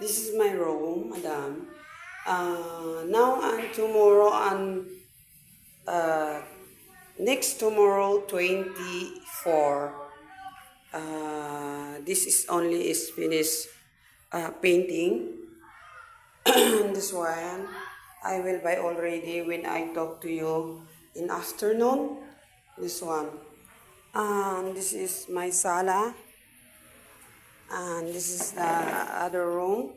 This is my room, madam. Now and tomorrow and next tomorrow, 24. This is only is finished painting. This one I will buy already when I talk to you in afternoon. This one. And this is my sala. And this is the other room.